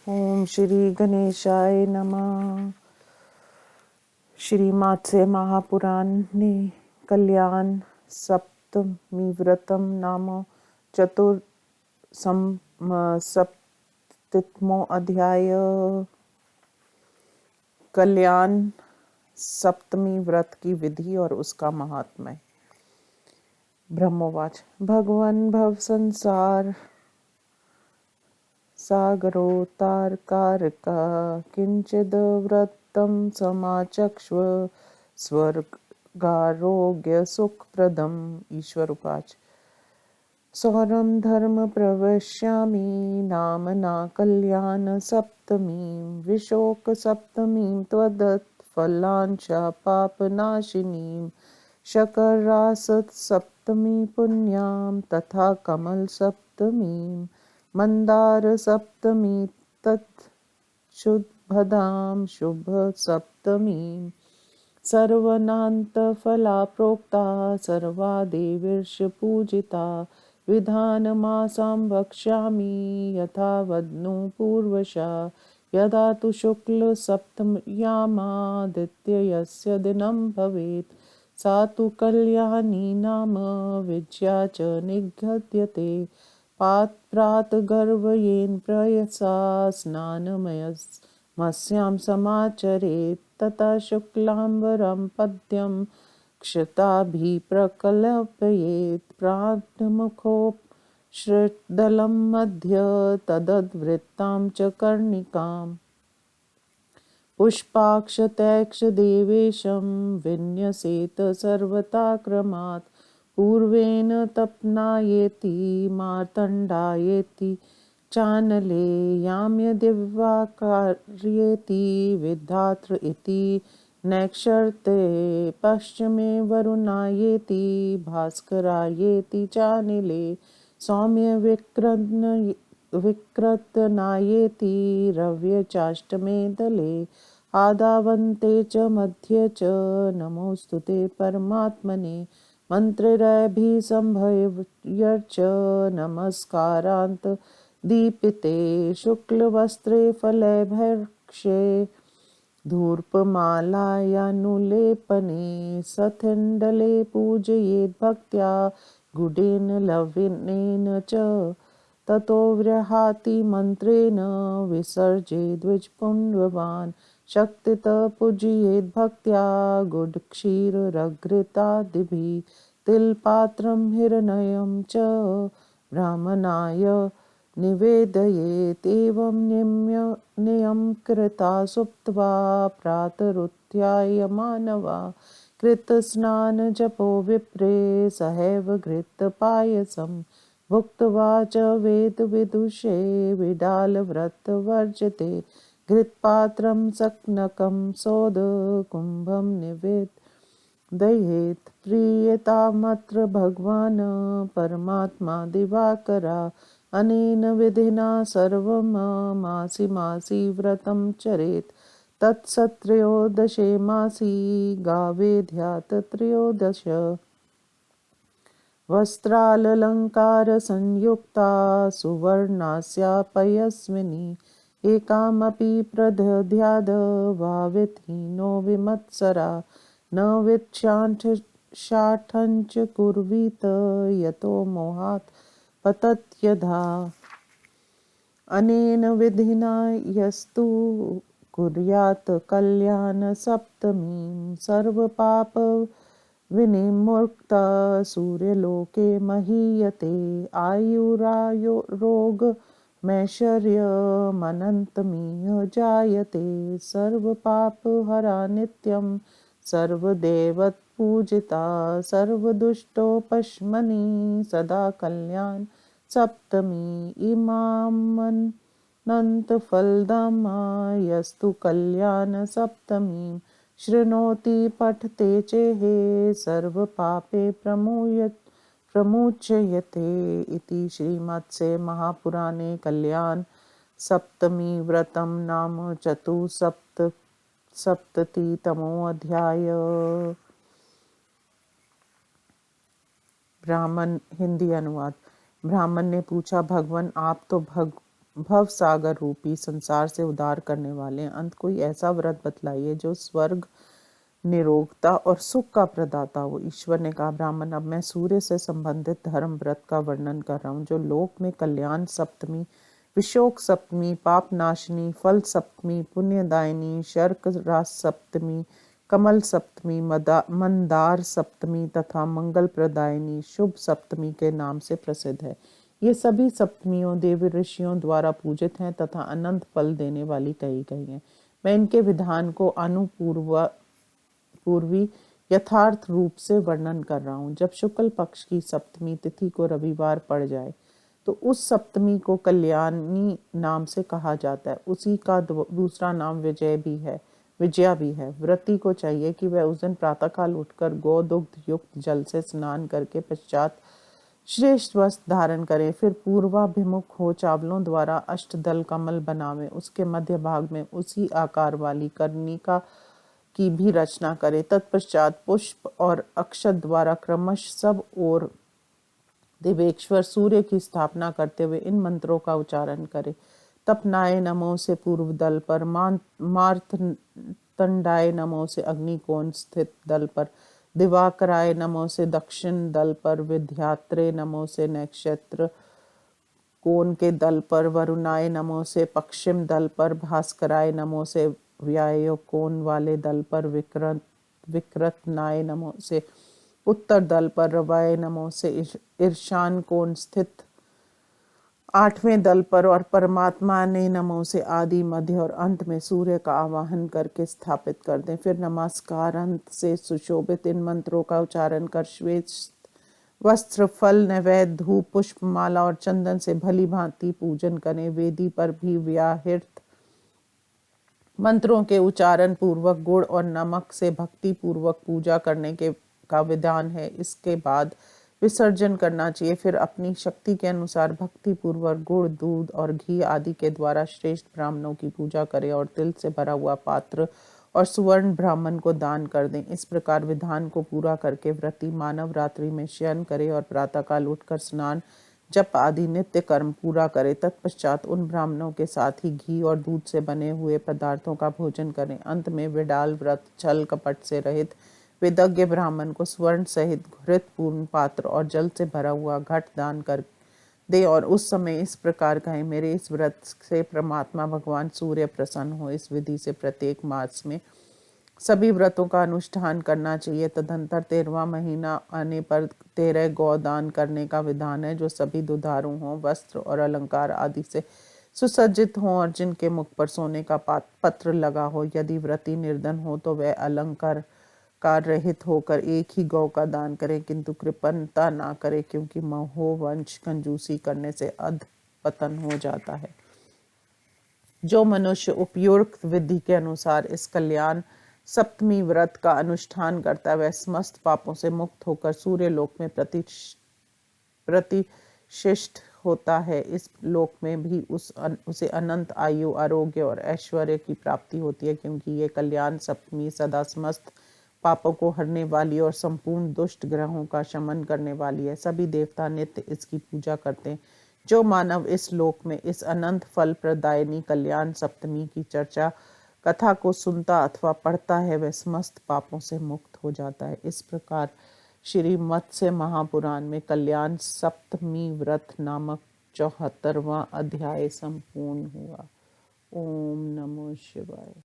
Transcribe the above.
ओम श्री गणेशाय नमः। श्री मात्स्य महापुराण ने कल्याण सप्तमी व्रतम नाम चतुर सप्तमो अध्याय। कल्याण सप्तमी व्रत की विधि और उसका महात्म्य। ब्रह्मवाच भगवन् भव संसार सागरोत्तारका किंचिद व्रतं समाचक्ष्व स्वर्गारोग्य सुखप्रदम्। ईश्वर उवाच सौरं धर्म प्रवक्ष्यामि नामना कल्याण सप्तमीं विशोक सप्तमीं त्वदत् फलांच पापनाशिनीं शकरास सप्तमी पुण्यां तथा कमल सप्तमीं मंदार सप्तमी तच्छुभदां शुभ सप्तमीं सर्वनान्तफला प्रोक्ता सर्वा देवीर्ष पूजिता विधानमासां वक्ष्यामि यथा वदनु पूर्वशा यदा तु शुक्ल सप्तम्यामादित्यस्य दिनं भवेत् सा तु कल्याणी नाम विद्या च निगद्यते प्रातर्गर्भयेन प्रयसा स्नानमयमस्यां समाचरेत् ततः शुक्लाम्बरं पद्यं क्षताभिः प्रकल्पयेत् प्राणमुखोपश्रितदलं मध्ये तदद्वृत्तां च कर्णिकाम् पुष्पाक्षतैक्षदेवेशं विन्यसेत सर्वताक्रमात् पूर्वेण तपनायेति मार्तण्डायेति चानले याम्यदिवाकारयेति विधात्र इति नैक्षर्ते पश्चिमे वरुणायेति भास्करायेति चानिले सौम्य विक्रतनायेति रव्य चाष्टमे दले आदावन्ते च मध्ये च नमोस्तुते परमात्मने मन्त्रैरभिः सम्भयर्च नमस्कारान्त दीपिते शुक्लवस्त्रे फलैर्भक्षे धूर्पमालायानुलेपने सथिण्डले पूजयेत् भक्त्या गुडेन लवणेन च ततो व्रहाति मन्त्रेण विसर्जेद्विजपुण्यवान् शक्तितः पूजयेत् भक्त्या गुडक्षीररघृतादिभिः तिलपात्रं हिरण्यं च ब्राह्मणाय निवेदयेत् एवं नियम कृता सुप्त्वा प्रातरुत्थाय मानवा कृतस्नान जपो विप्रे सहैव घृतपायसम् भुक्त्वा च वेदविदुषे विडालव्रतवर्जते घृतपात्रं सक्नकं सोदकुम्भं निवेदयेत् प्रीयतामत्र भगवान् परमात्मा दिवाकरा अनेन विधिना सर्वं मासि मासि व्रतं चरेत् तत्सत्रयोदशे मासि गावेध्यात् त्रयोदश वस्त्रालङ्कारसंयुक्ता सुवर्णास्या पयस्विनी एकामपि प्रदध्याद् वावितहीनो विमत्सरा न वित्शाठञ्च कुर्वीत यतो मोहात् पतत्यधा अनेन विधिना यस्तु कुर्यात् कल्याण सप्तमीं सर्वपाप विनिर्मुक्ता सूर्यलोके महीयते आयुरारोग्यमैश्वर्यमनन्तमिह जायते सर्वपापहरा नित्यं सर्वदेवपूजिता सर्वदुष्टोपशमनी सदा कल्याण सप्तमी इमामनन्तफलदामा यस्तु कल्याण सप्तमीं शृणोति पठते चेहे सर्वपापे प्रमुच्यते इति श्रीमत्स्य महापुराणे कल्याण सप्तमी व्रतं नाम चतुस्सप्ततितमो अध्याय। ब्राह्मण हिंदी अनुवाद। ब्राह्मण ने पूछा, भगवान आप तो भव सागर रूपी संसार से उद्धार करने वाले हैं। अंत कोई ऐसा व्रत बतलाइए जो स्वर्ग, निरोगता और सुख का प्रदाता हो। ईश्वर ने कहा, ब्राह्मण, अब मैं सूर्य से संबंधित धर्म व्रत का वर्णन कर रहा हूँ, जो लोक में कल्याण सप्तमी, विशोक सप्तमी, पाप नाशनी, फल सप्तमी, पुण्यदायिनी, शर्क रास सप्तमी, कमल सप्तमी, मंदार सप्तमी तथा मंगल प्रदायिनी शुभ सप्तमी के नाम से प्रसिद्ध है। ये सभी सप्तमियों देवी ऋषियों द्वारा पूजित हैं तथा अनंत फल देने वाली कही गई हैं। मैं इनके विधान को पूर्वी यथार्थ रूप से वर्णन कर रहा हूँ। जब शुक्ल पक्ष की सप्तमी तिथि को रविवार पड़ जाए तो उस सप्तमी को कल्याणी नाम से कहा जाता है। उसी का दूसरा नाम विजया भी है। व्रती को चाहिए कि वह उस दिन प्रातःकाल उठकर गौ दुग्ध युक्त जल से स्नान करके पश्चात श्रेष्ठ वस्त्र धारण करें, फिर पूर्वाभिमुख हो चावलों द्वारा अष्टदल कमल बनावे, उसके मध्य भाग में उसी आकार वाली कर्णिका की भी रचना करे। तत्पश्चात पुष्प और अक्षत द्वारा क्रमश सब और देवेश्वर सूर्य की स्थापना करते हुए इन मंत्रों का उच्चारण करे। तपनाय नमो से पूर्व दल पर, मार्तंडाय नमो से अग्निकोण स्थित दल पर, दिवाकराय नमो से दक्षिण दल पर, विद्यात्रे नमो से नक्षत्र कोण के दल पर, वरुणाय नमो से पश्चिम दल पर, भास्कराय नमो से व्याय कोण वाले दल पर, विकृतनाय नमो से उत्तर दल पर, रवाय नमो से ईशान कोण स्थित 8वें दल पर और परमात्मा ने नमो से आदि मध्य और अंत में सूर्य का आवाहन करके स्थापित कर दें। फिर नमस्कार अंत से सुशोभित इन मंत्रों का उच्चारण कर श्वेत वस्त्र, फल, नैवेद्य, धूप, पुष्प, माला और चंदन से भली भांति पूजन करें। वेदी पर भी व्याहृत मंत्रों के उच्चारण पूर्वक गुड़ और नमक से भक्ति पूर्वक पूजा करने का विधान है। इसके बाद विसर्जन करना चाहिए। फिर अपनी शक्ति के अनुसार भक्ति पूर्वक गुड़, दूध और घी आदि के द्वारा श्रेष्ठ ब्राह्मणों की पूजा करें और तिल से भरा हुआ पात्र और सुवर्ण ब्राह्मण को दान कर दें। इस प्रकार विधान को पूरा करके व्रती मानव रात्रि में शयन करे और प्रातःकाल उठकर स्नान, जप आदि नित्य कर्म पूरा करे। तत्पश्चात उन ब्राह्मणों के साथ ही घी और दूध से बने हुए पदार्थों का भोजन करें। अंत में विडाल व्रत छल कपट से रहित वेदज्ञ ब्राह्मण को स्वर्ण सहित घृत पूर्ण पात्र और जल से भरा हुआ घट दान कर दे और उस समय इस प्रकार कहें, मेरे इस व्रत से परमात्मा भगवान सूर्य प्रसन्न हो। इस विधि से प्रत्येक मास में सभी व्रतों का अनुष्ठान करना चाहिए। तदंतर 13वां महीना आने पर 13 गौदान करने का विधान है, जो सभी दुधारू हों, वस्त्र और अलंकार आदि से सुसज्जित हों और जिनके मुख पर सोने का पत्र लगा हो। यदि व्रती निर्धन हो तो वह अलंकार रहित होकर एक ही गौ का दान करे, किंतु कृपणता ना करे, क्योंकि महोवंश कंजूसी करने से अधपतन हो जाता है। जो मनुष्य उपयुक्त विधि के अनुसार इस कल्याण सप्तमी व्रत का अनुष्ठान करता है, वह समस्त पापों से मुक्त होकर सूर्य लोक में प्रतिष्ठित होता है। इस लोक में भी उसे अनंत आयु, आरोग्य और ऐश्वर्य की प्राप्ति होती है, क्योंकि ये कल्याण सप्तमी सदा समस्त पापों को हरने वाली और संपूर्ण दुष्ट ग्रहों का शमन करने वाली है। सभी देवता नित्य इसकी पूजा करते हैं। जो मानव इस लोक में इस अनंत फल प्रदायिनी कल्याण सप्तमी की कथा को सुनता अथवा पढ़ता है, वह समस्त पापों से मुक्त हो जाता है। इस प्रकार श्री मत्स्य महापुराण में कल्याण सप्तमी व्रत नामक 74वां अध्याय संपूर्ण हुआ। ओम नमो शिवाय।